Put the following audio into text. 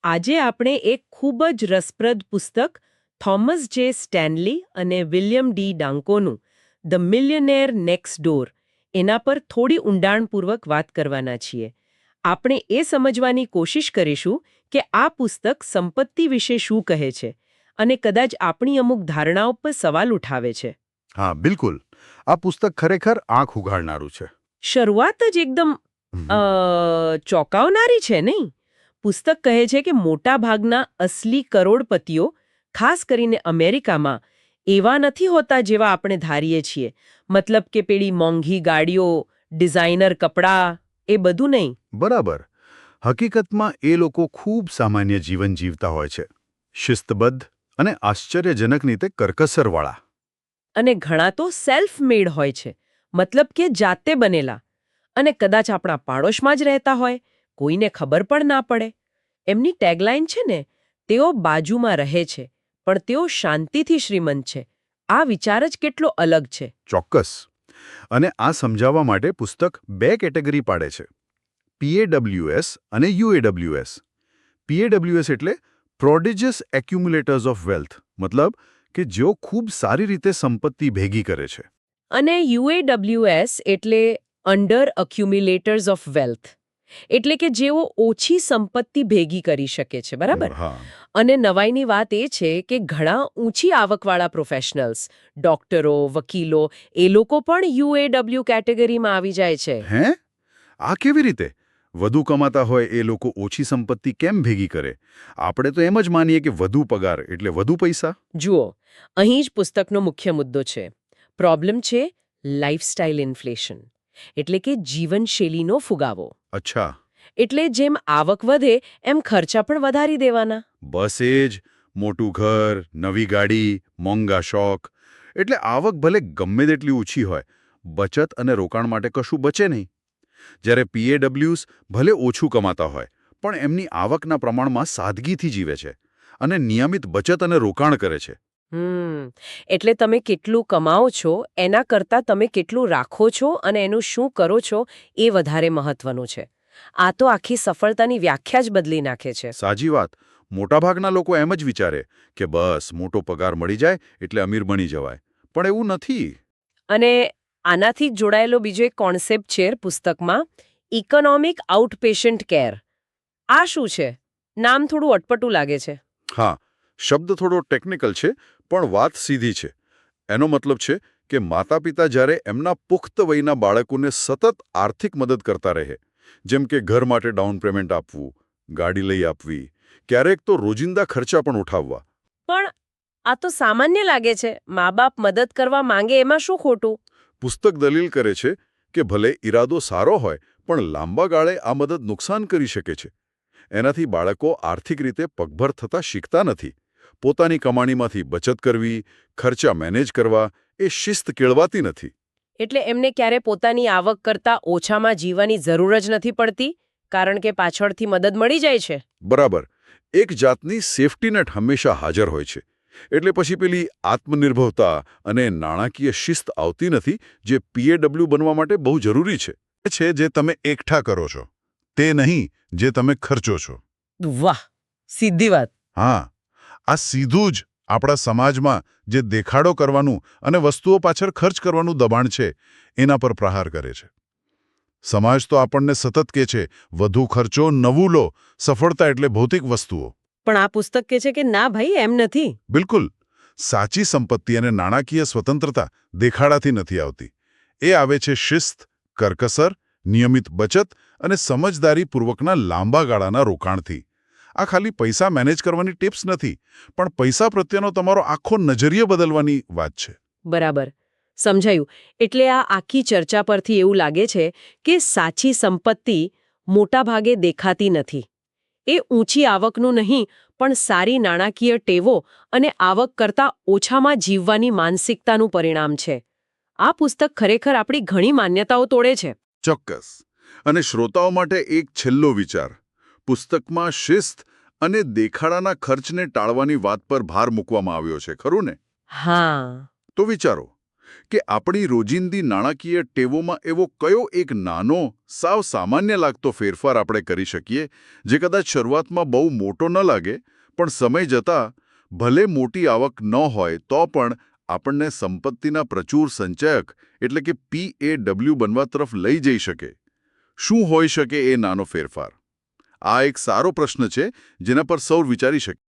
આજે આપણે એક ખૂબ જ રસપ્રદ પુસ્તક થોમસ જે સ્ટેનલી અને વિલિયમ ડી ડાંકોનું ધ મિલિયનેર નેક્સ્ટ ડોર એના પર થોડી ઊંડાણપૂર્વક વાત કરવાના છીએ. આપણે એ સમજવાની કોશિશ કરીશું કે આ પુસ્તક સંપત્તિ વિશે શું કહે છે અને કદાચ આપણી અમુક ધારણાઓ પર સવાલ ઉઠાવે છે. હા, બિલકુલ. આ પુસ્તક ખરેખર આંખ ઉઘાડનારું છે. શરૂઆત જ એકદમ ચોંકાવનારી છે નહીં? પુસ્તક કહે છે કે મોટા ભાગના અસલી કરોડપતિઓ, ખાસ કરીને અમેરિકામાં, એવા નથી હોતા જેવા આપણે ધારીએ છીએ. મતલબ કે પેલી મોંઘી ગાડીઓ, ડિઝાઇનર કપડાં, એ બધું નહીં. બરાબર. હકીકતમાં એ લોકો ખૂબ સામાન્ય જીવન જીવતા હોય છે. શિસ્તબદ્ધ અને આશ્ચર્યજનક રીતે કરકસરવાળા. અને ઘણા તો સેલ્ફ મેડ હોય છે, મતલબ કે જાતે બનેલા. અને કદાચ આપણા પાડોશમાં જ રહેતા હોય, કોઈને ખબર પણ ના પડે. એમની ટેગલાઇન છે ને, તેઓ બાજુમાં રહે છે, પણ તેઓ શાંતિથી શ્રીમંત છે. આ વિચાર જ કેટલો અલગ છે. ચોક્કસ. અને આ સમજાવવા માટે પુસ્તક 2 કેટેગરી પાડે છે: PAWS અને UAWS. PAWS એટલે પ્રોડિજિયસ એક્યુમ્યુલેટર્સ ઓફ વેલ્થ, મતલબ કે જેઓ ખૂબ સારી રીતે સંપત્તિ ભેગી કરે છે. અને UAWS એટલે અંડર અક્યુમ્યુલેટર્સ ઓફ વેલ્થ, એટલે કે જેઓ ઓછી સંપત્તિ ભેગી કરી શકે છે. બરાબર. હા. અને નવાઈની વાત એ છે કે ઘણા ઊંચી આવકવાળા પ્રોફેશનલ્સ, ડોક્ટરો, વકીલો, એ લોકો પણ UAW કેટેગરીમાં આવી જાય છે. હે? આ કેવી રીતે? વધુ કમાતા હોય એ લોકો ઓછી સંપત્તિ કેમ ભેગી કરે? આપણે તો એમ જ માનીએ કે વધુ પગાર એટલે વધુ પૈસા. જુઓ, અહીં જ પુસ્તકનો મુખ્ય મુદ્દો છે. પ્રોબ્લેમ છે લાઇફસ્ટાઇલ ઇન્ફ્લેશન, એટલે કે જીવનશૈલીનો ફુગાવો. અચ્છા. એટલે જેમ આવક વધે એમ ખર્ચા પણ વધારી દેવાના. બસ એ જ. મોટું ઘર, નવી ગાડી, મોંઘા શોખ. એટલે આવક ભલે ગમે તેટલી ઓછી હોય, બચત અને રોકાણ માટે કશું બચે નહીં. જ્યારે PAWs ભલે ઓછું કમાતા હોય, પણ એમની આવકના પ્રમાણમાં સાદગીથી જીવે છે અને નિયમિત બચત અને રોકાણ કરે છે. એટલે તમે કેટલું કમાઓ છો એના કરતાં તમે કેટલું રાખો છો અને એનું શું કરો છો એ વધારે મહત્વનું છે. આ તો આખી સફળતાની વ્યાખ્યા જ બદલી નાખે છે. સાચી વાત. મોટાભાગના લોકો એમ જ વિચારે કે બસ મોટો પગાર મળી જાય એટલે અમીર બની જવાય. પણ એવું નથી. અને આનાથી જોડાયેલો બીજો એક કોન્સેપ્ટ છે પુસ્તકમાં, ઇકોનોમિક આઉટપેશન્ટ કેર. આ શું છે? નામ થોડું અટપટું લાગે છે. હા, શબ્દ થોડો ટેકનિકલ છે, પણ વાત સીધી છે. એનો મતલબ છે કે માતા-પિતા જ્યારે એમના પુખ્ત વયના બાળકોને સતત આર્થિક મદદ કરતા રહે, જેમ કે ઘર માટે ડાઉન પેમેન્ટ આપવું, ગાડી લઈ આપવી, ક્યારેક તો રોજિંદા ખર્ચા પણ ઉઠાવવા. પણ આ તો સામાન્ય લાગે છે. મા-બાપ મદદ કરવા માંગે એમાં શું ખોટું? પુસ્તક દલીલ કરે છે કે ભલે ઈરાદો સારો હોય, પણ લાંબા ગાળે આ મદદ નુકસાન કરી શકે છે. એનાથી બાળકો આર્થિક રીતે પગભર થતા શીખતા નથી. પોતાની કમાણીમાંથી બચત કરવી, ખર્ચા મેનેજ કરવા, એ શિસ્ત કેળવાતી નથી. એટલે એમને ક્યારે પોતાની આવક કરતાં ઓછામાં જીવવાની જરૂર જ નથી પડતી, કારણ કે પાછળથી મદદ મળી જાય છે. બરાબર. એક જાતની સેફ્ટી નેટ હંમેશા હાજર હોય છે. એટલે પછી પેલી આત્મનિર્ભરતા અને નાણાકીય શિસ્ત આવતી નથી, જે PAW બનવા માટે બહુ જરૂરી છે. છે જે તમે એકઠા કરો છો, તે નહીં જે તમે ખર્ચો છો. વાહ, સીધી વાત. હા, આ સીધું જ આપણા સમાજમાં જે દેખાડો કરવાનું અને વસ્તુઓ પાછળ ખર્ચ કરવાનું દબાણ છે, એના પર પ્રહાર કરે છે. સમાજ તો આપણને સતત કહે છે, વધુ ખર્ચો, નવું લો, સફળતા એટલે ભૌતિક વસ્તુઓ. પણ આ પુસ્તક કહે છે કે ના ભાઈ, એમ નથી. બિલકુલ. સાચી સંપત્તિ અને નાણાકીય સ્વતંત્રતા દેખાડાથી નથી આવતી. એ આવે છે શિસ્ત, કરકસર, નિયમિત બચત અને સમજદારીપૂર્વકના લાંબા ગાળાના રોકાણથી. આ ખાલી પૈસા મેનેજ કરવાની ટિપ્સ નથી, પણ પૈસા પ્રત્યેનો તમારો આખો નજરિયો બદલવાની વાત છે. બરાબર, સમજાયું. એટલે આ આખી ચર્ચા પરથી એવું લાગે છે કે સાચી સંપત્તિ મોટાભાગે દેખાતી નથી. એ ઊંચી આવકનું નહીં, પણ સારી નાણાકીય ટેવો અને આવક કરતાં ઓછામાં જીવવાની માનસિકતાનું પરિણામ છે. આ પુસ્તક ખરેખર આપણી ઘણી માન્યતાઓ તોડે છે. ચોક્કસ. અને શ્રોતાઓ માટે એક છેલ્લો વિચાર. પુસ્તકમાં શિસ્ત અને દેખાડાના ખર્ચને ટાળવાની વાત પર ભાર મૂકવામાં આવ્યો છે, ખરું ને? હા. તો વિચારો, કે આપણી રોજિંદી નાણાકીય ટેવોમાં એવો કયો એક નાનો, સાવ સામાન્ય લાગતો ફેરફાર આપણે કરી શકીએ, જે કદાચ શરૂઆતમાં બહુ મોટો ન લાગે, પણ સમય જતાં ભલે મોટી આવક ન હોય તો પણ આપણને સંપત્તિના પ્રચુર સંચયક એટલે કે PAW બનવા તરફ લઈ જઈ શકે. શું હોઈ શકે એ નાનો ફેરફાર? આ એક સારો પ્રશ્ન છે જેના પર સૌ વિચારી શકે.